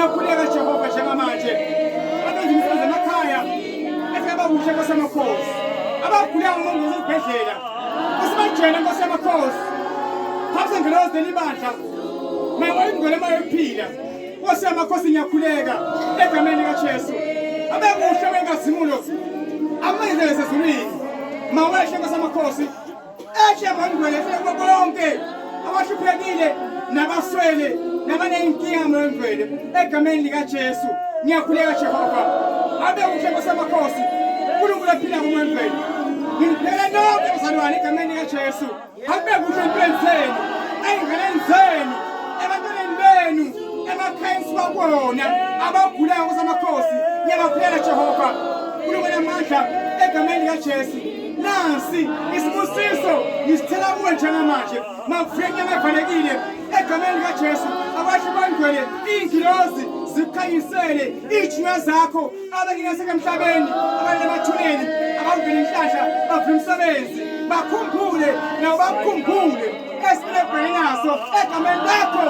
Ngiyakhuleka Jehova njengamanje. Abenzi imisebenzi emakhaya. Esebabuhle kwasemakhosi. Abagulayo ngomongezi ezibhedlela. Osebajele kwasemakhosi. Phambi ngelozi nelibandla. Mawa ingcwele mayiphila. Kwasemakhosi ngiyakhuleka egameni likaJesu. Abebuhle bengazimulo. Amandla esezulwini. Maweshe kwasemakhosi. Eshe bangcwele konke. Abahluphekile nabaswele nabanenkinga ngcwele egameni likaJesu. Ngiyakhuleka Jehova. Abebuhle kwasemakhosi. uNkulunkulu aphila ngomandla. Ngiphela nonke bazalwane egameni likaJesu. Abebuhle empilweni zenu. Ey'nganeni zenu. Ebantwaneni benu. Emakhayeni sibakhona. Abagulayo kwasemakhosi. Ngiyabaphela Jehova. uNkulunkulu amandla egameni likaJesu. Nansi isibusiso ngisithela kuwe njengamanje. Makufike inyama evalekile egameni likaJesu. Abasho bangcwele iy'ngilozi zikhanyisele iy'thunywa zakho abangingekho emhlabeni abanye emathuneni abavela inhlahla bavula umsebenzi bakhumbule nabo bakhumbule esibhekene naso egameni lakho